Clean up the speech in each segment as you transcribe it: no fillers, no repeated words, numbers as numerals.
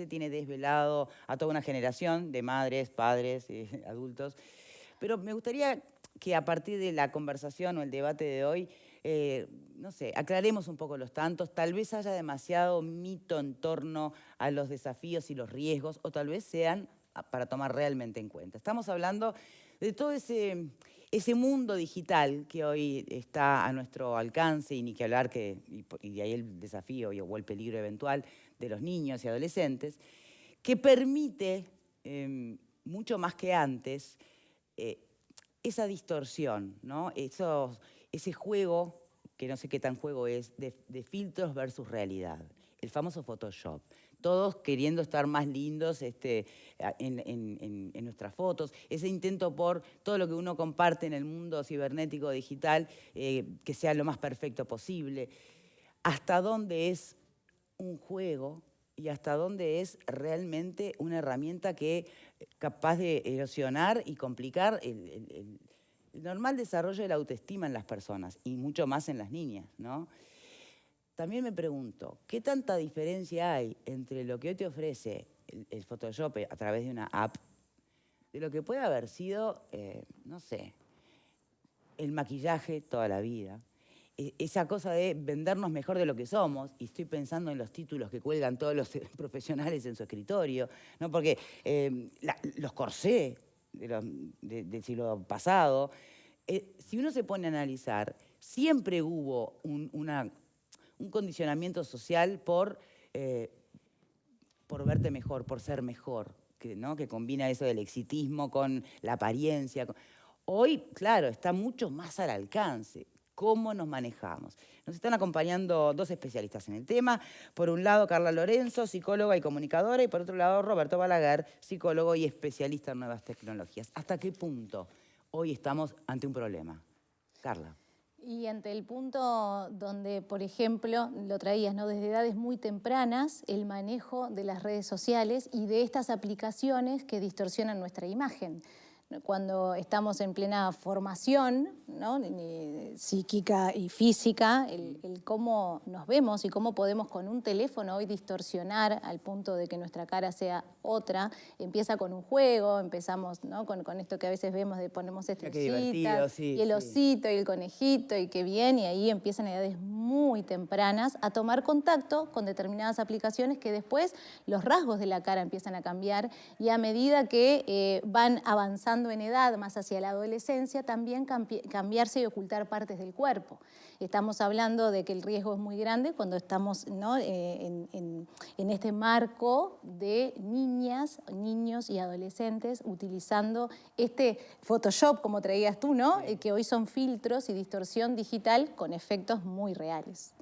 tiene desvelado a toda una generación de madres, padres, adultos. Pero me gustaría que a partir de la conversación o el debate de hoy, no sé, aclaremos un poco los tantos. Tal vez haya demasiado mito en torno a los desafíos y los riesgos, o tal vez sean para tomar realmente en cuenta. Estamos hablando de todo ese mundo digital que hoy está a nuestro alcance, y ni que hablar y de ahí el desafío o el peligro eventual de los niños y adolescentes, que permite, mucho más que antes, esa distorsión, ¿no? Ese juego, que no sé qué tan juego es, de filtros versus realidad. El famoso Photoshop. Todos queriendo estar más lindos en nuestras fotos. Ese intento por todo lo que uno comparte en el mundo cibernético digital, que sea lo más perfecto posible. ¿Hasta dónde es un juego y hasta dónde es realmente una herramienta que capaz de erosionar y complicar el normal desarrollo de la autoestima en las personas, y mucho más en las niñas, ¿no? También me pregunto, ¿qué tanta diferencia hay entre lo que hoy te ofrece el Photoshop a través de una app, de lo que puede haber sido, no sé, el maquillaje toda la vida? Esa cosa de vendernos mejor de lo que somos, y estoy pensando en los títulos que cuelgan todos los profesionales en su escritorio, ¿no? Porque los corsés del siglo pasado, si uno se pone a analizar, siempre hubo un condicionamiento social por verte mejor, por ser mejor, ¿no? Que combina eso del exitismo con la apariencia. Hoy, claro, está mucho más al alcance. ¿Cómo nos manejamos? Nos están acompañando dos especialistas en el tema. Por un lado, Carla Lorenzo, psicóloga y comunicadora, y por otro lado, Roberto Balaguer, psicólogo y especialista en nuevas tecnologías. ¿Hasta qué punto hoy estamos ante un problema? Carla. Y ante el punto donde, por ejemplo, lo traías, ¿no? Desde edades muy tempranas, el manejo de las redes sociales y de estas aplicaciones que distorsionan nuestra imagen. Cuando estamos en plena formación, ¿no? Psíquica y física, el cómo nos vemos y cómo podemos con un teléfono hoy distorsionar al punto de que nuestra cara sea otra, empieza con un juego, empezamos, ¿no? con esto que a veces vemos de ponemos estrellitas, sí, y el osito y el conejito y qué bien, y ahí empiezan a edades muy tempranas a tomar contacto con determinadas aplicaciones que después los rasgos de la cara empiezan a cambiar, y a medida que van avanzando en edad, más hacia la adolescencia, también cambiarse y ocultar partes del cuerpo. Estamos hablando de que el riesgo es muy grande cuando estamos, ¿no? en este marco de niñas, niños y adolescentes utilizando este Photoshop, como traías tú, ¿no? Sí. Que hoy son filtros y distorsión digital con efectos muy reales.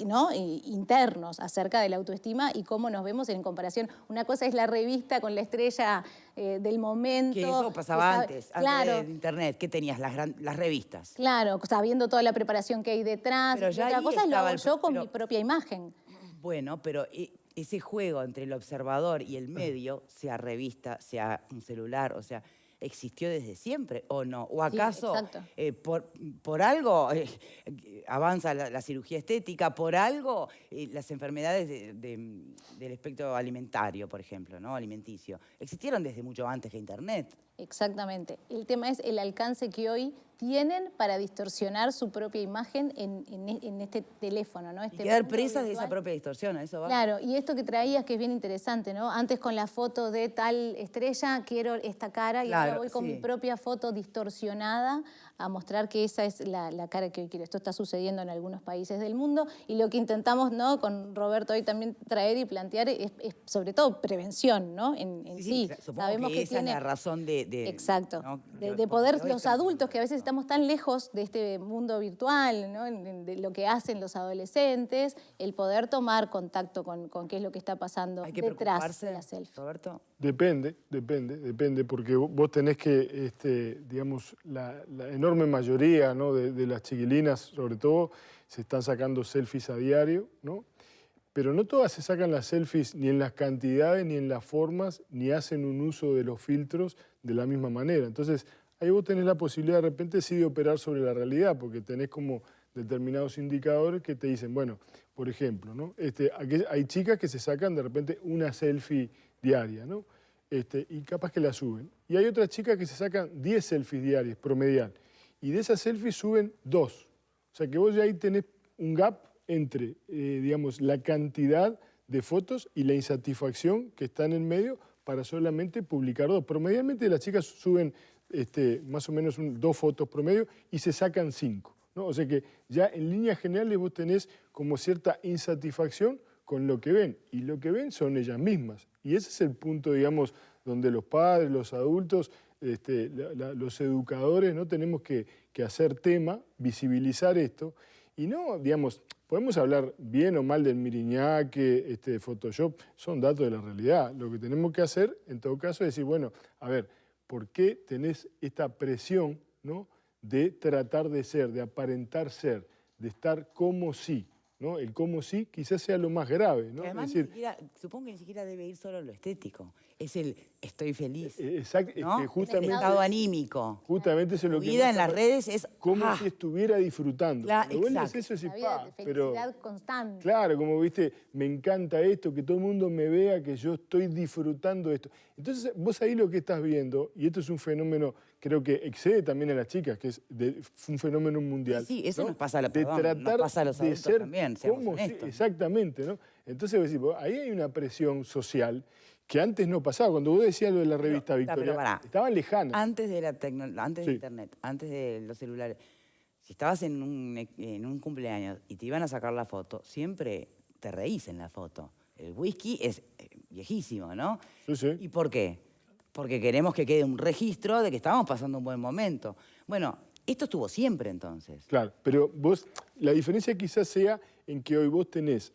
¿No? Internos acerca de la autoestima y cómo nos vemos en comparación. Una cosa es la revista con la estrella del momento. Que eso pasaba antes claro, de internet. ¿Qué tenías? Las revistas. Claro, sabiendo toda la preparación que hay detrás. Pero ya otra ahí cosa es lo hago estaba yo con mi propia imagen. Bueno, pero ese juego entre el observador y el medio, sea revista, sea un celular, o sea, ¿existió desde siempre o no? ¿O acaso por algo avanza la cirugía estética, por algo las enfermedades del espectro alimentario, por ejemplo, ¿no? Alimenticio, existieron desde mucho antes que internet? Exactamente. El tema es el alcance que hoy tienen para distorsionar su propia imagen en este teléfono, ¿no? Y quedar presas de esa propia distorsión, ¿a eso va? Claro, y esto que traías que es bien interesante, ¿no? Antes con la foto de tal estrella quiero esta cara, y ahora voy con mi propia foto distorsionada a mostrar que esa es la cara que hoy quiero. Esto está sucediendo en algunos países del mundo, y lo que intentamos, ¿no? Con Roberto hoy también traer y plantear es sobre todo prevención, ¿no? Sí. Sabemos que esa es la razón exacto. ¿no? De poder los adultos, que a veces estamos tan lejos de este mundo virtual, ¿no? De lo que hacen los adolescentes, el poder tomar contacto con qué es lo que está pasando detrás de la selfie. Roberto. Depende, porque vos tenés que, digamos, la enorme mayoría, ¿no? de las chiquilinas, sobre todo, se están sacando selfies a diario, ¿no? Pero no todas se sacan las selfies ni en las cantidades, ni en las formas, ni hacen un uso de los filtros de la misma manera. Entonces, ahí vos tenés la posibilidad de repente sí de operar sobre la realidad, porque tenés como determinados indicadores que te dicen, bueno, por ejemplo, ¿no? Hay chicas que se sacan de repente una selfie diaria, ¿no? Y capaz que la suben. Y hay otras chicas que se sacan 10 selfies diarias, promedial. Y de esas selfies suben 2. O sea que vos ya ahí tenés un gap entre, digamos, la cantidad de fotos y la insatisfacción que está en el medio para solamente publicar 2. Promedialmente las chicas suben más o menos 2 fotos promedio y se sacan 5, ¿no? O sea que ya en líneas generales vos tenés como cierta insatisfacción con lo que ven, y lo que ven son ellas mismas. Y ese es el punto, digamos, donde los padres, los adultos, los educadores, ¿no? Tenemos que hacer tema, visibilizar esto, y no, digamos, podemos hablar bien o mal del miriñaque, de Photoshop, son datos de la realidad. Lo que tenemos que hacer, en todo caso, es decir, bueno, a ver, ¿por qué tenés esta presión, ¿no? De tratar de ser, de aparentar ser, de estar como si, ¿no? El como si quizás sea lo más grave, ¿no? Que además es decir, ni siquiera, supongo que ni siquiera debe ir solo a lo estético. Es el estoy feliz. exacto, ¿no? es que justamente, Es el estado anímico. justamente eso es lo Tu que vida más en las redes es como si estuviera disfrutando. Lo bueno es exacto. eso, sí, Una vida de felicidad constante. Claro, como viste, me encanta esto, que todo el mundo me vea que yo estoy disfrutando esto. Entonces, vos ahí lo que estás viendo, y esto es un fenómeno, creo que excede también a las chicas, que es un fenómeno mundial. Sí, eso ¿no? nos pasa a los, de perdón, tratar nos pasa a los de adultos ser también, seamos como si, honestos. exactamente, ¿no? Entonces, vos decís, ahí hay una presión social que antes no pasaba. Cuando vos decías lo de la revista Victoria, pará. estaban lejanas. Antes de antes de Sí. internet, antes de los celulares, si estabas en un cumpleaños y te iban a sacar la foto, siempre te reís en la foto. El whisky es viejísimo, ¿no? Sí, sí. ¿Y por qué? Porque queremos que quede un registro de que estábamos pasando un buen momento. Bueno, esto estuvo siempre entonces. Claro, pero vos, la diferencia quizás sea en que hoy vos tenés,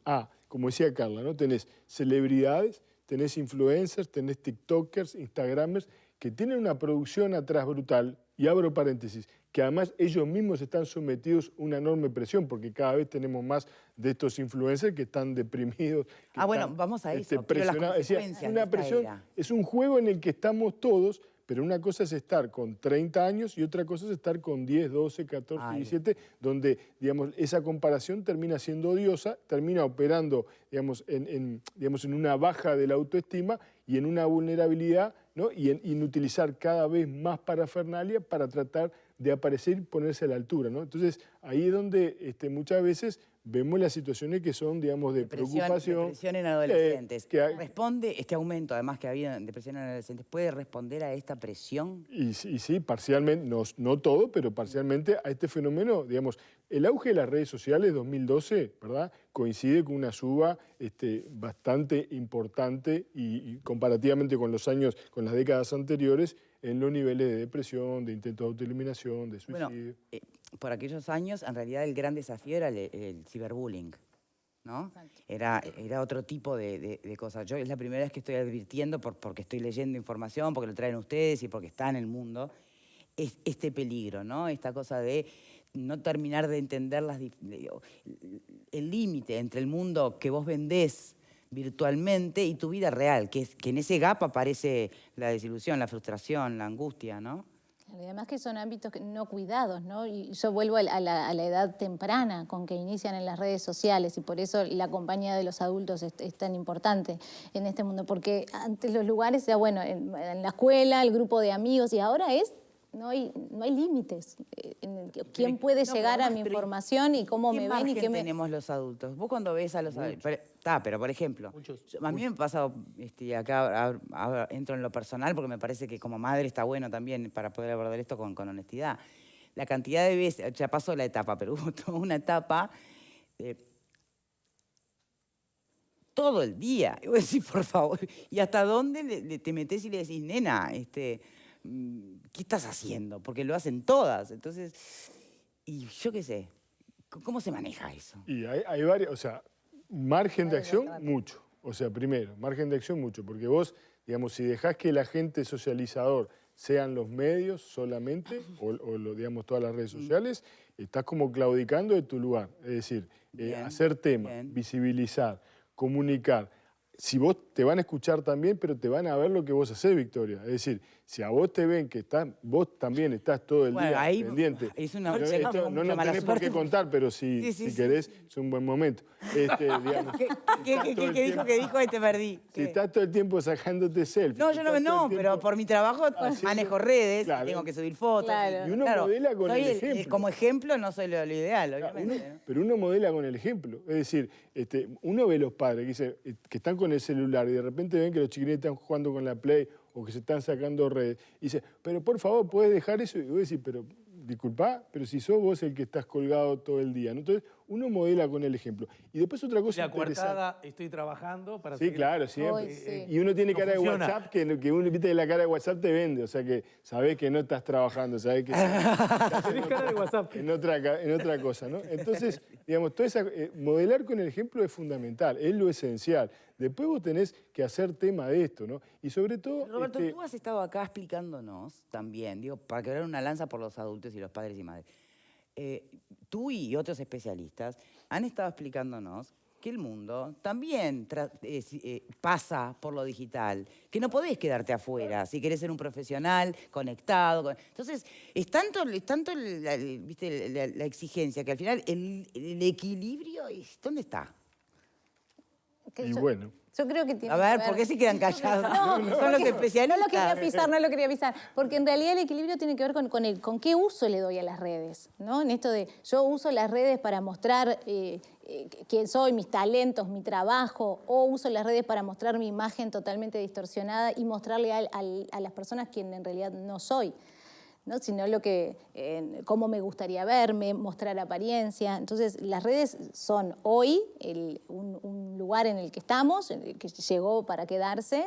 como decía Carla, ¿no? Tenés celebridades, tenés influencers, tenés tiktokers, instagramers, que tienen una producción atrás brutal, y abro paréntesis, que además ellos mismos están sometidos a una enorme presión, porque cada vez tenemos más de estos influencers que están deprimidos. Que bueno, están, vamos a eso, pero las presionados. Decía, consecuencias una de esta presión, era. es un juego en el que estamos todos, pero una cosa es estar con 30 años y otra cosa es estar con 10, 12, 14, 17, donde, digamos, esa comparación termina siendo odiosa, termina operando, digamos, en una baja de la autoestima y en una vulnerabilidad, ¿no? Y en utilizar cada vez más parafernalia para tratar de aparecer y ponerse a la altura, ¿no? Entonces, ahí es donde muchas veces vemos las situaciones que son, digamos, de preocupación. Depresión en adolescentes. que ¿Responde este aumento, además que ha habido en depresión en adolescentes, puede responder a esta presión? Y sí, parcialmente, no todo, pero parcialmente a este fenómeno, digamos, el auge de las redes sociales 2012, ¿verdad? Coincide con una suba bastante importante y comparativamente con los años, con las décadas anteriores, en los niveles de depresión, de intento de autoeliminación, de suicidio. Bueno, por aquellos años, en realidad el gran desafío era el ciberbullying, ¿no? Era otro tipo de cosas. Yo es la primera vez que estoy advirtiendo, porque estoy leyendo información, porque lo traen ustedes y porque está en el mundo, es este peligro, ¿no? Esta cosa de no terminar de entender el límite entre el mundo que vos vendés virtualmente y tu vida real, que en ese gap aparece la desilusión, la frustración, la angustia, ¿no? Y además que son ámbitos no cuidados, ¿no? Y yo vuelvo a la edad temprana con que inician en las redes sociales y por eso la compañía de los adultos es tan importante en este mundo, porque antes los lugares, ya bueno, en la escuela, el grupo de amigos, y ahora no hay límites. ¿Quién puede llegar a mi información y cómo me ven y qué me...? Tenemos los adultos? Vos cuando ves a los adultos... Pero por ejemplo, a mí me ha pasado, acá entro en lo personal porque me parece que como madre está bueno también para poder abordar esto con honestidad. La cantidad de veces, ya pasó la etapa, pero hubo toda una etapa todo el día. Y vos decís, por favor, ¿y hasta dónde te metés y le decís, nena, ¿qué estás haciendo? Porque lo hacen todas. Entonces, y yo qué sé, ¿cómo se maneja eso? Y hay varias, o sea, margen de acción, mucho. O sea, primero, margen de acción, mucho. Porque vos, digamos, si dejás que el agente socializador sean los medios solamente, digamos, todas las redes sociales, estás como claudicando de tu lugar. Es decir, hacer tema, visibilizar, comunicar. si vos te van a escuchar también, pero te van a ver lo que vos hacés, Victoria. Es decir, si a vos te ven que vos también estás todo el día ahí pendiente. es una, Esto no tenés por qué contar, pero si querés, es un buen momento. Digamos, ¿Qué dijo que dijo? Te perdí. Si estás todo el tiempo sacándote selfies. No, yo no, pero por mi trabajo manejo redes, tengo que subir fotos. Claro. Y uno modela con el ejemplo. Como ejemplo no soy lo ideal, obviamente. Pero uno modela con el ejemplo. Es decir, uno ve los padres que están con el celular y de repente ven que los chiquilines están jugando con la Play o que se están sacando redes. Y dice, pero por favor, ¿puedes dejar eso? Y vos decís, pero disculpá, pero si sos vos el que estás colgado todo el día, ¿no? Entonces, uno modela con el ejemplo. Y después otra cosa la coartada, estoy trabajando para... Sí, claro, siempre. Hoy, sí. Y uno tiene cara funciona. de WhatsApp, que uno, viste, la cara de WhatsApp te vende, o sea que sabés que no estás trabajando, sabés que... Tenés cara de WhatsApp. En otra cosa, ¿no? Entonces, digamos, modelar con el ejemplo es fundamental, es lo esencial. Después vos tenés que hacer tema de esto, ¿no? Y sobre todo... Roberto, tú has estado acá explicándonos también, digo, para quebrar una lanza por los adultos y los padres y madres. Tú y otros especialistas han estado explicándonos que el mundo también pasa por lo digital, que no podés quedarte afuera si querés ser un profesional conectado. Entonces, es tanto ¿viste? La exigencia que al final el equilibrio, ¿dónde está? Y bueno... Yo creo que tiene A ver, que ¿por qué se quedan callados? Son los especialistas. No lo quería pisar, porque en realidad el equilibrio tiene que ver con qué uso le doy a las redes, ¿no? En esto de, yo uso las redes para mostrar quién soy, mis talentos, mi trabajo, o uso las redes para mostrar mi imagen totalmente distorsionada y mostrarle a las personas quien en realidad no soy, ¿no? Sino cómo me gustaría verme, mostrar apariencia. Entonces, las redes son hoy un lugar en el que estamos, que llegó para quedarse,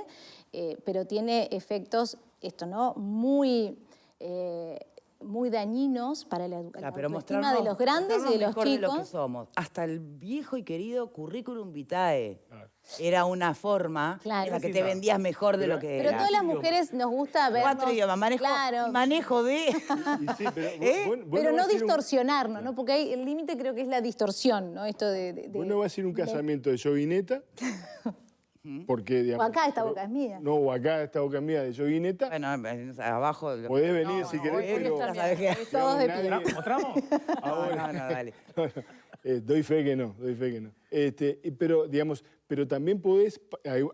pero tiene efectos, ¿no? muy dañinos para la autoestima de los grandes y de los chicos. De lo que somos. Hasta el viejo y querido currículum vitae era una forma en la que te vendías mejor de lo que Pero eras. todas las mujeres nos gusta vernos... 4 idiomas, manejo de... Sí, pero no distorsionarnos, ¿no? Porque el límite creo que es la distorsión, ¿no? Esto Vos no vas a ir a un casamiento de yoguineta, porque, digamos, o acá esta boca es mía. No, o acá esta boca es mía de yoguineta. Bueno, abajo... Podés venir si querés, pero... Todos de pie. ¿Mostramos? No, dale. Doy fe que no. Pero, digamos, pero también podés...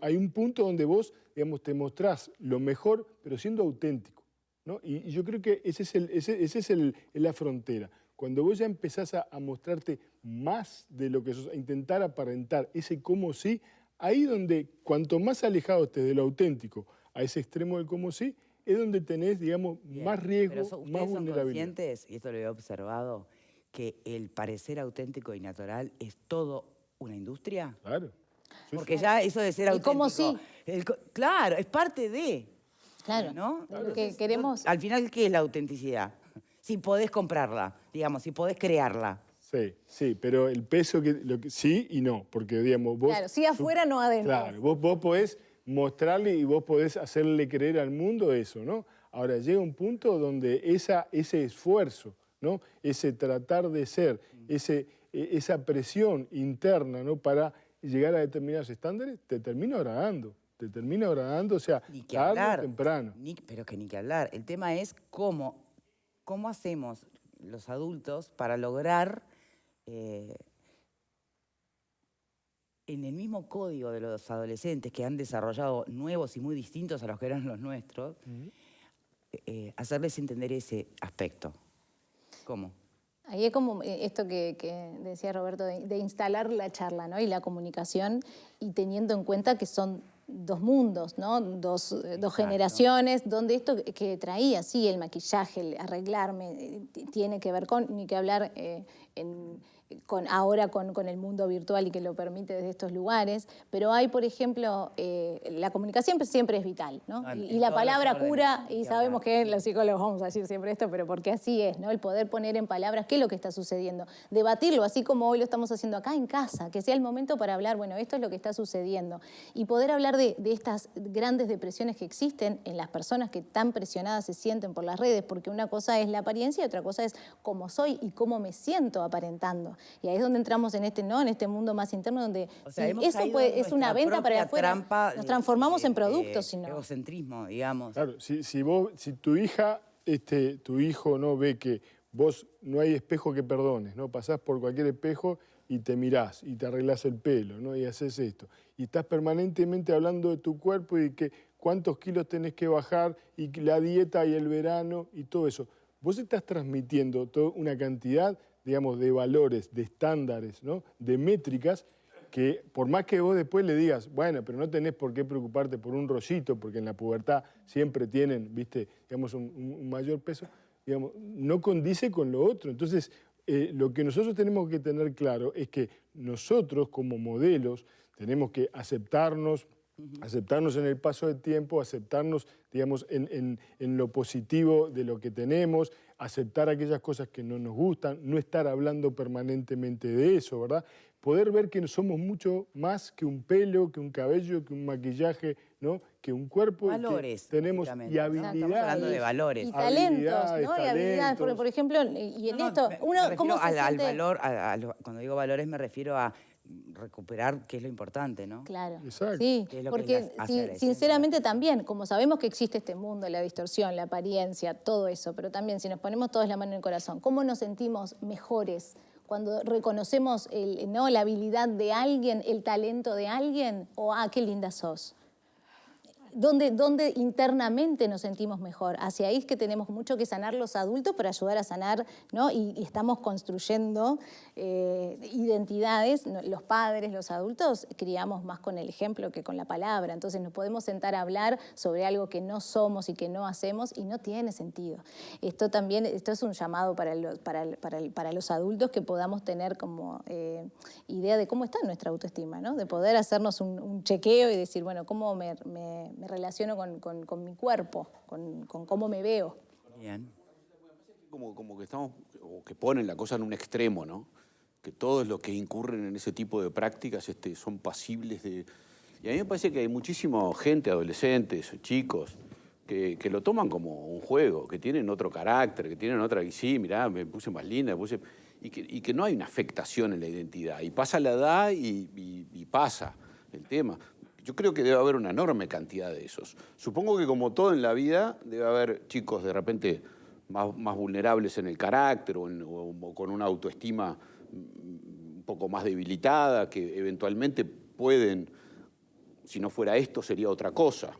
Hay un punto donde vos, digamos, te mostrás lo mejor, pero siendo auténtico, ¿no? Y yo creo que ese es la frontera. Cuando vos ya empezás a mostrarte más de lo que sos, a intentar aparentar ese cómo sí, ahí donde cuanto más alejado estés de lo auténtico a ese extremo del cómo sí, es donde tenés, digamos, más riesgo, más vulnerabilidad. ¿Ustedes son conscientes, y esto lo he observado, que el parecer auténtico y natural es todo una industria? Claro. Porque ya eso de ser auténtico... cómo sí? Claro, es parte de... Claro, ¿no? Lo que queremos... Al final, ¿qué es la autenticidad? Si podés comprarla, digamos, si podés crearla. Sí, pero el peso sí y no, porque digamos vos... Claro, sí afuera, no adentro. Claro, vos podés mostrarle y vos podés hacerle creer al mundo eso, ¿no? Ahora llega un punto donde ese esfuerzo, ¿no? Ese tratar de ser, esa presión interna, ¿no? Para llegar a determinados estándares, te termina agradando, o sea, tarde o temprano. Pero que ni que hablar. El tema es cómo hacemos los adultos para lograr... en el mismo código de los adolescentes que han desarrollado nuevos y muy distintos a los que eran los nuestros, hacerles entender ese aspecto. ¿Cómo? Ahí es como esto que decía Roberto, de instalar la charla, ¿no? Y la comunicación, y teniendo en cuenta que son dos mundos, ¿no? Dos generaciones, donde esto que traía, sí, el maquillaje, el arreglarme, tiene que ver con, ni que hablar ahora con el mundo virtual y que lo permite desde estos lugares, pero hay, por ejemplo, la comunicación siempre es vital, ¿no? Y la palabra cura, y sabemos que los psicólogos vamos a decir siempre esto, pero porque así es, ¿no? El poder poner en palabras qué es lo que está sucediendo, debatirlo, así como hoy lo estamos haciendo acá en casa, que sea el momento para hablar, bueno, esto es lo que está sucediendo, y poder hablar de estas grandes depresiones que existen en las personas que tan presionadas se sienten por las redes, porque una cosa es la apariencia y otra cosa es cómo soy y cómo me siento aparentando. Y ahí es donde entramos en este, ¿no? En este mundo más interno donde O sea, si hemos eso caído en es una nuestra venta para propia afuera. trampa Nos transformamos en productos, de si no. egocentrismo, digamos. Claro, si tu hija, tu hijo no ve que vos no hay espejo que perdones, ¿no? Pasás por cualquier espejo y te mirás y te arreglás el pelo, ¿no? Y haces esto. Y estás permanentemente hablando de tu cuerpo y de que cuántos kilos tenés que bajar y la dieta y el verano y todo eso. Vos estás transmitiendo toda una cantidad, digamos, de valores, de estándares, ¿no? De métricas que por más que vos después le digas, bueno, pero no tenés por qué preocuparte por un rollito, porque en la pubertad siempre tienen, viste, digamos, un mayor peso, digamos, no condice con lo otro. Entonces, lo que nosotros tenemos que tener claro es que nosotros como modelos tenemos que aceptarnos en el paso del tiempo, aceptarnos, digamos, en lo positivo de lo que tenemos, aceptar aquellas cosas que no nos gustan, no estar hablando permanentemente de eso, ¿verdad? Poder ver que somos mucho más que un pelo, que un cabello, que un maquillaje, ¿no? Que un cuerpo. Valores, que tenemos básicamente, y ¿no? habilidades. Estamos hablando de valores. Y talentos, ¿no? Y habilidades, talentos. por ejemplo, y en No, esto, me uno, refiero ¿cómo se al siente? valor, cuando digo valores me refiero a recuperar qué es lo importante, ¿no? Claro, Exacto. sí, Que es lo que porque las hace a la sinceramente también, como sabemos que existe este mundo, la distorsión, la apariencia, todo eso, pero también si nos ponemos todos la mano en el corazón, ¿cómo nos sentimos mejores cuando reconocemos ¿no? la habilidad de alguien, el talento de alguien? O, qué linda sos. ¿Dónde internamente nos sentimos mejor? Hacia ahí es que tenemos mucho que sanar los adultos para ayudar a sanar, ¿no? Y estamos construyendo identidades. Los padres, los adultos, criamos más con el ejemplo que con la palabra. Entonces nos podemos sentar a hablar sobre algo que no somos y que no hacemos y no tiene sentido. Esto es un llamado para los adultos, que podamos tener como idea de cómo está nuestra autoestima, ¿no? De poder hacernos un chequeo y decir, bueno, ¿cómo me relaciono con mi cuerpo, con cómo me veo? Bien. Como que estamos, o que ponen la cosa en un extremo, ¿no? Que todos los que incurren en ese tipo de prácticas son pasibles de... Y a mí me parece que hay muchísima gente, adolescentes, chicos, que lo toman como un juego, que tienen otro carácter, que tienen otra... Y sí, mirá, me puse más linda, y que no hay una afectación en la identidad. Y pasa la edad y pasa el tema. Yo creo que debe haber una enorme cantidad de esos. Supongo que como todo en la vida, debe haber chicos de repente más vulnerables en el carácter o con una autoestima un poco más debilitada, que eventualmente pueden, si no fuera esto, sería otra cosa.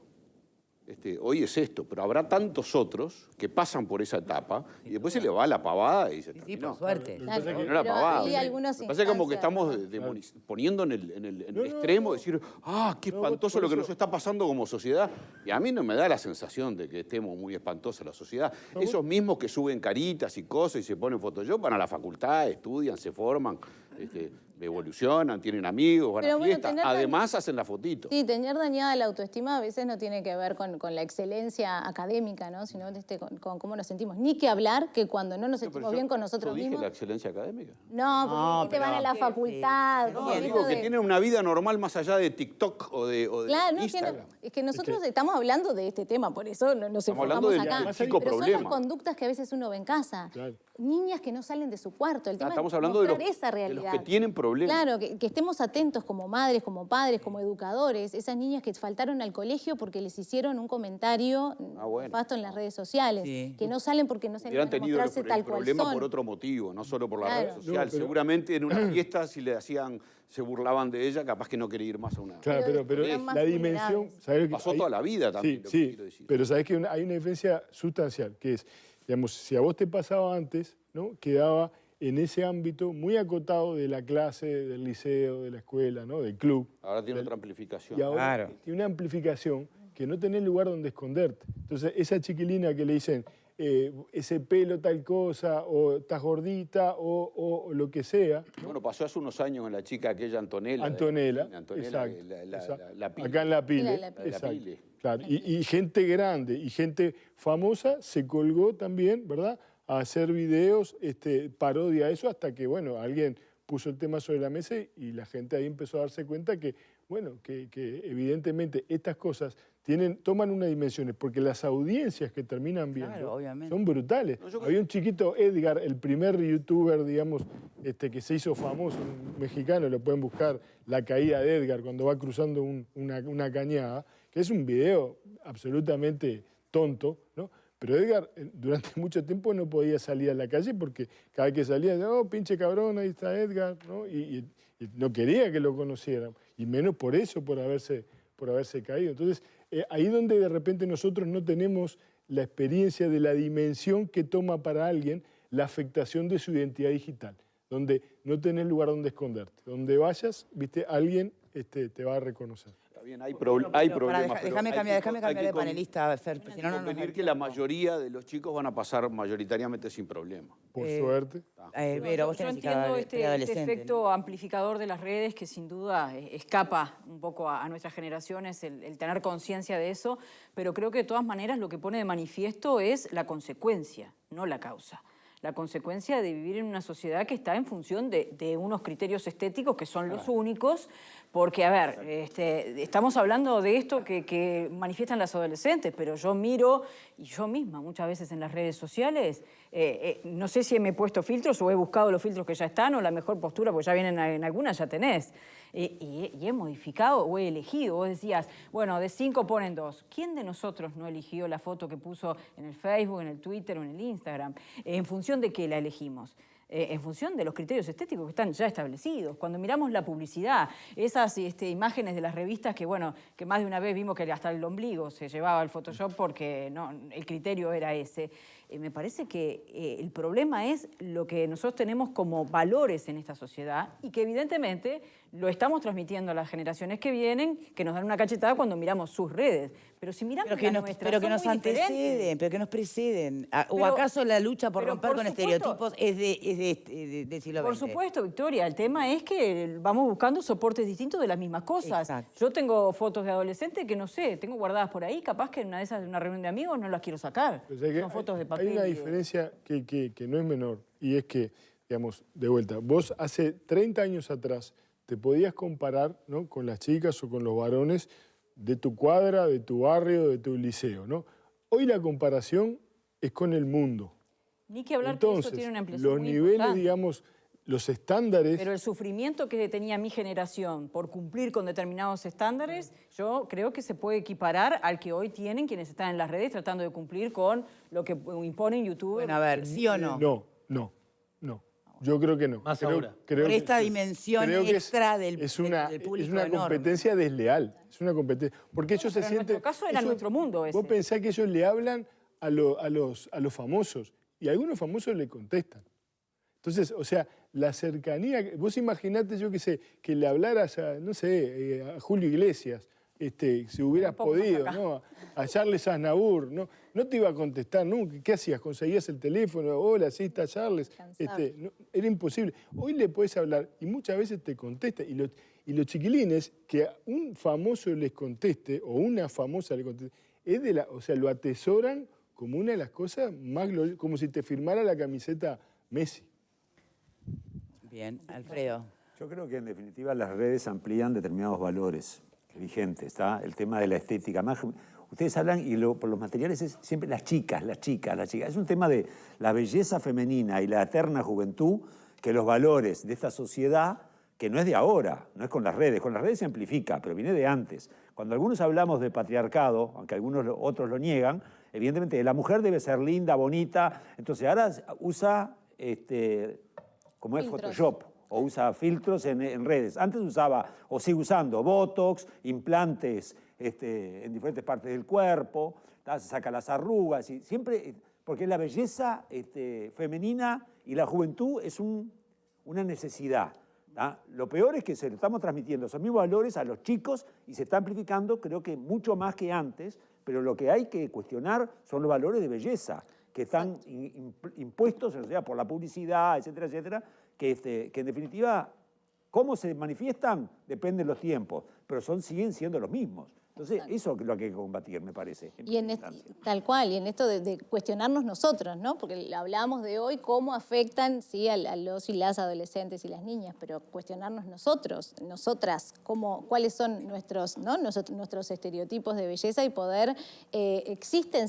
Hoy es esto, pero habrá tantos otros que pasan por esa etapa y después se le va la pavada y se Sí, terminó. por suerte. Claro, Terminó la pero pavada. hay algunas Me parece como que instancias, estamos poniendo en el No, extremo, no. decir, qué No, espantoso por lo que eso- nos está pasando como sociedad. Y a mí no me da la sensación de que estemos muy espantosa la sociedad. Esos mismos que suben caritas y cosas y se ponen Photoshop van a la facultad, estudian, se forman, evolucionan, tienen amigos, van Pero a bueno, fiestas. tener Además hacen la fotito. Sí, tener dañada la autoestima a veces no tiene que ver con la excelencia académica, ¿no? Sino con cómo nos sentimos. Ni que hablar que cuando no nos Pero sentimos yo- bien con nosotros yo dije mismos... la excelencia académica. No, No, porque te van a pero- la facultad. Sí, con no, esto Digo que de- tienen una vida normal más allá de TikTok o de Claro, no, Instagram. es que nosotros estamos hablando de este tema, por eso nos Estamos hablando enfocamos del acá. chico Pero son problema. las conductas que a veces uno ve en casa. Claro. Niñas que no salen de su cuarto. El tema Estamos es hablando de mostrar esa los realidad. que tienen problemas. Claro, que estemos atentos como madres, como padres, como educadores, esas niñas que faltaron al colegio porque les hicieron un comentario Bueno. nefasto en las redes sociales, Sí. que no salen porque no se Hubieran animan a tenido mostrarse el tal cual problema son. por otro motivo, no solo por la Claro. red social. No, pero- Seguramente en una fiesta, si le hacían, se burlaban de ella, capaz que no quería ir más a una. Claro, pero eran más la dimensión... vulnerables. ¿sabés lo que Pasó hay? toda la vida también, Sí, lo que sí, quiero decir. pero sabés que hay una diferencia sustancial, que es, digamos, si a vos te pasaba antes, ¿no? Quedaba en ese ámbito muy acotado de la clase, del liceo, de la escuela, ¿no? Del club. Ahora tiene otra amplificación. Y ahora Claro. tiene una amplificación que no tenés lugar donde esconderte. Entonces, esa chiquilina que le dicen ese pelo tal cosa, o estás gordita, o lo que sea. Bueno, pasó hace unos años en la chica aquella Antonella. Antonella, Antonella, exacto. la Pile. Acá en La Pile. La Pile. Exacto. La Pile. Claro. Y gente grande y gente famosa se colgó también, ¿verdad?, a hacer videos, parodia a eso, hasta que, bueno, alguien puso el tema sobre la mesa y la gente ahí empezó a darse cuenta que bueno, que evidentemente estas cosas toman una dimensión, porque las audiencias que terminan viendo Claro, son brutales. Había un chiquito, Edgar, el primer youtuber, digamos, que se hizo famoso, un mexicano, lo pueden buscar, la caída de Edgar cuando va cruzando una cañada, que es un video absolutamente tonto, ¿no? Pero Edgar durante mucho tiempo no podía salir a la calle porque cada vez que salía, oh, pinche cabrón, ahí está Edgar, ¿no? Y no quería que lo conocieran, y menos por eso, por haberse caído. Entonces, ahí donde de repente nosotros no tenemos la experiencia de la dimensión que toma para alguien la afectación de su identidad digital, donde no tenés lugar donde esconderte. Donde vayas, viste, alguien te va a reconocer. Está bien, hay problemas. Déjame cambiar de panelista, Fer, si no, no nos da Convenir el que la tiempo. mayoría de los chicos van a pasar mayoritariamente sin problema. Por suerte. Vero, vos Yo tenés hija entiendo este preadolescente, efecto amplificador de las redes que sin duda escapa un poco a nuestras generaciones el tener conciencia de eso, pero creo que de todas maneras lo que pone de manifiesto es la consecuencia, no la causa. La consecuencia de vivir en una sociedad que está en función de unos criterios estéticos que son los únicos, porque, a ver, estamos hablando de esto que manifiestan las adolescentes, pero yo miro, y yo misma muchas veces en las redes sociales, no sé si me he puesto filtros o he buscado los filtros que ya están o la mejor postura, porque ya vienen en algunas, ya tenés. Y he modificado o he elegido. Vos decías, bueno, de 5 ponen 2. ¿Quién de nosotros no eligió la foto que puso en el Facebook, en el Twitter o en el Instagram? ¿En función de qué la elegimos? En función de los criterios estéticos que están ya establecidos. Cuando miramos la publicidad, esas imágenes de las revistas que, bueno, que más de una vez vimos que hasta el ombligo se llevaba al Photoshop porque no, el criterio era ese. Me parece que el problema es lo que nosotros tenemos como valores en esta sociedad y que evidentemente lo estamos transmitiendo a las generaciones que vienen, que nos dan una cachetada cuando miramos sus redes. Pero si miramos las nuestras, pero que son nos muy diferentes. anteceden, pero que nos preceden. ¿O Pero- acaso la lucha por pero romper por con supuesto- estereotipos es del siglo XX? Por supuesto, Victoria, el tema es que vamos buscando soportes distintos de las mismas cosas. Exacto. Yo tengo fotos de adolescentes que no sé, tengo guardadas por ahí, capaz que en una de esas de una reunión de amigos no las quiero sacar. O sea que Son fotos de papel. hay una y de- diferencia que no es menor, y es que, digamos, de vuelta, vos hace 30 años atrás te podías comparar, ¿no?, con las chicas o con los varones de tu cuadra, de tu barrio, de tu liceo, ¿no? Hoy la comparación es con el mundo. Ni que hablar Entonces, que eso tiene una ampliación los muy niveles, importante. digamos, los estándares... Pero el sufrimiento que tenía mi generación por cumplir con determinados estándares, yo creo que se puede equiparar al que hoy tienen quienes están en las redes tratando de cumplir con lo que imponen YouTube. Bueno, a ver, ¿sí o no? No. Yo creo que no. Más creo, ahora. creo Por que- esta dimensión creo que extra del es público es una enorme. competencia desleal. Es una competencia. Porque ellos se pero en sienten. nuestro caso era nuestro mundo ese. Vos pensás que ellos le hablan a los famosos y algunos famosos le contestan. Entonces, o sea, la cercanía. Vos imaginate, yo qué sé, que le hablaras a, no sé, a Julio Iglesias, si hubieras Un poco más podido, acá. ¿no? A Charles Aznavour, no te iba a contestar nunca. ¿Qué hacías? ¿Conseguías el teléfono? Hola, sí está Charles. Cansado. Era imposible. Hoy le podés hablar y muchas veces te contesta. Y los chiquilines, que a un famoso les conteste o una famosa le conteste, o sea, lo atesoran como una de las cosas más gloriosas, como si te firmara la camiseta Messi. Bien, Alfredo. Yo creo que en definitiva las redes amplían determinados valores vigentes, ¿está? El tema de la estética. Más, ustedes hablan, y por los materiales es siempre las chicas. Es un tema de la belleza femenina y la eterna juventud, que los valores de esta sociedad, que no es de ahora, no es con las redes se amplifica, pero viene de antes. Cuando algunos hablamos de patriarcado, aunque otros lo niegan, evidentemente la mujer debe ser linda, bonita, entonces ahora usa, como es Filtros. Photoshop, o usa filtros en redes. Antes usaba, o sigue usando, Botox, implantes en diferentes partes del cuerpo, se saca las arrugas, y siempre, porque la belleza femenina y la juventud es una necesidad. ¿tá? Lo peor es que se lo estamos transmitiendo esos mismos valores a los chicos y se está amplificando, creo que mucho más que antes, pero lo que hay que cuestionar son los valores de belleza que están impuestos, o sea, por la publicidad, etcétera, etcétera, que en definitiva, cómo se manifiestan depende de los tiempos, pero siguen siendo los mismos. Entonces, eso es lo que hay que combatir, me parece. Y tal cual, y en esto de cuestionarnos nosotros, ¿no? Porque hablábamos de hoy cómo afectan, sí, a los y las adolescentes y las niñas, pero cuestionarnos nosotros, nosotras, cuáles son nuestros, ¿no? nuestros estereotipos de belleza y poder, existen,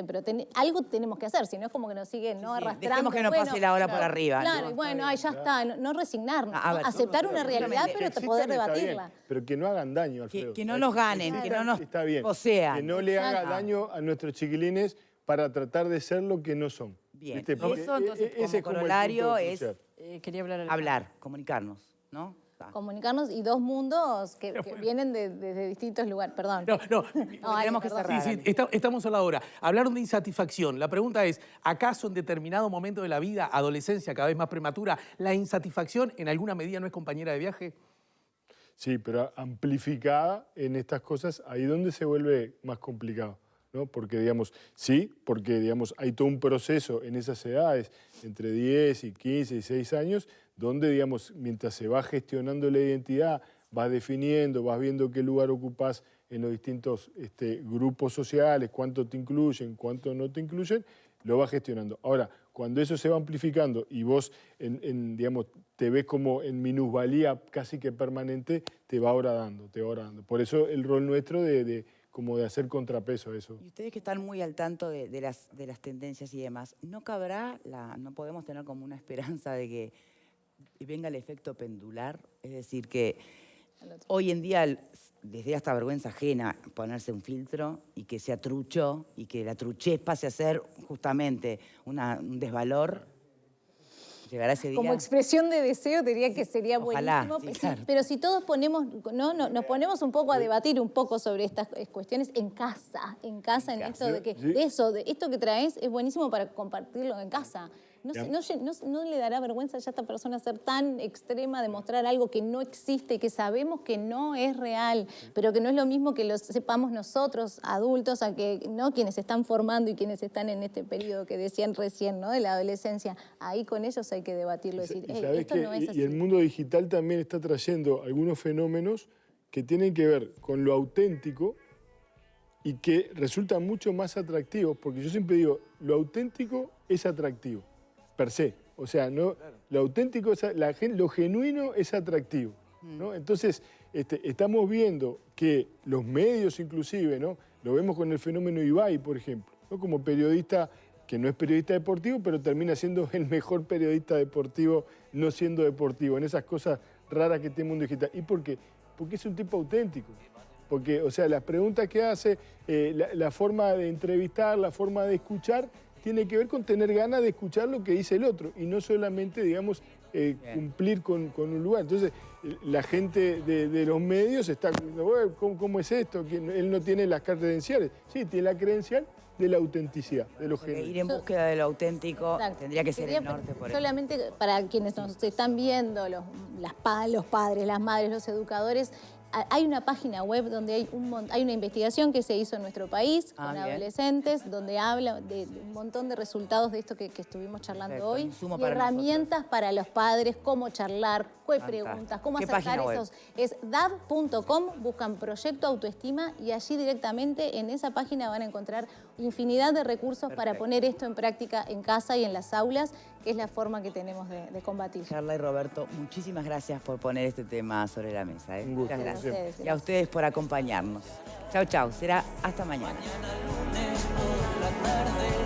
pero algo tenemos que hacer, si no es como que nos siguen arrastrando. Dejemos que nos pase la ola por arriba. Claro, y bueno, ya está, no resignarnos, aceptar una realidad, pero poder debatirla. Pero que no hagan daño, Alfredo. Que no nos ganen, que no nos posean. Que no le haga daño a nuestros chiquilines para tratar de ser lo que no son. Bien, ¿viste? Porque eso entonces ese como es el corolario punto es crucial. Quería hablar, comunicarnos, ¿no? Comunicarnos y dos mundos que vienen de distintos lugares. Perdón. No, tenemos que cerrar. Sí, estamos a la hora. Hablaron de insatisfacción. La pregunta es, ¿acaso en determinado momento de la vida, adolescencia cada vez más prematura, la insatisfacción en alguna medida no es compañera de viaje? Sí, pero amplificada en estas cosas, ahí donde se vuelve más complicado, ¿no? Porque, digamos, hay todo un proceso en esas edades, entre 10 y 15 y 16 años, donde, digamos, mientras se va gestionando la identidad, vas definiendo, vas viendo qué lugar ocupás en los distintos grupos sociales, cuánto te incluyen, cuánto no te incluyen, lo vas gestionando. Ahora, cuando eso se va amplificando y vos, digamos, te ves como en minusvalía casi que permanente, te va horadando. Por eso el rol nuestro como de hacer contrapeso a eso. Y ustedes que están muy al tanto de las tendencias y demás, ¿no podemos tener como una esperanza de que venga el efecto pendular? Es decir, que hoy en día les dé hasta vergüenza ajena ponerse un filtro y que sea trucho y que la truchez pase a ser justamente un desvalor. ¿Llegará ese día? Como expresión de deseo diría que sería Ojalá, buenísimo. sí, claro. Pero si todos nos ponemos un poco a debatir un poco sobre estas cuestiones en casa, en esto de que esto que traes es buenísimo para compartirlo en casa. No le dará vergüenza ya a esta persona ser tan extrema de mostrar algo que no existe, que sabemos que no es real, pero que no es lo mismo que lo sepamos nosotros, adultos, a que no quienes se están formando y quienes están en este periodo que decían recién, ¿no? De la adolescencia. Ahí con ellos hay que debatirlo, decir, esto no es así. Y el mundo digital también está trayendo algunos fenómenos que tienen que ver con lo auténtico y que resultan mucho más atractivos, porque yo siempre digo, lo auténtico es atractivo. Per se. O sea, no, lo auténtico, lo genuino es atractivo, ¿no? Entonces, estamos viendo que los medios inclusive, ¿no? Lo vemos con el fenómeno Ibai, por ejemplo, ¿no? Como periodista que no es periodista deportivo, pero termina siendo el mejor periodista deportivo no siendo deportivo, en esas cosas raras que tiene el mundo digital. ¿Y por qué? Porque es un tipo auténtico. Porque, o sea, las preguntas que hace, la forma de entrevistar, la forma de escuchar, tiene que ver con tener ganas de escuchar lo que dice el otro y no solamente, digamos, cumplir con un lugar. Entonces, la gente de los medios está diciendo, ¿cómo es esto? Que él no tiene las credenciales. Sí, tiene la credencial de la autenticidad, de lo genuino. Ir en búsqueda de lo auténtico tendría que ser el norte. Solamente para quienes nos están viendo, los padres, las madres, los educadores, hay una página web donde hay una investigación que se hizo en nuestro país con adolescentes, donde habla de un montón de resultados de esto que estuvimos charlando hoy, y herramientas para los padres, cómo charlar, qué preguntas, cómo acercar esos. Es dad.com, buscan Proyecto Autoestima y allí directamente en esa página van a encontrar infinidad de recursos para poner esto en práctica en casa y en las aulas, que es la forma que tenemos de combatir. Carla y Roberto, muchísimas gracias por poner este tema sobre la mesa. Un gusto. Muchas gracias. Gracias. Y a ustedes por acompañarnos. Chau, chau. Será hasta mañana. Mañana lunes por la tarde.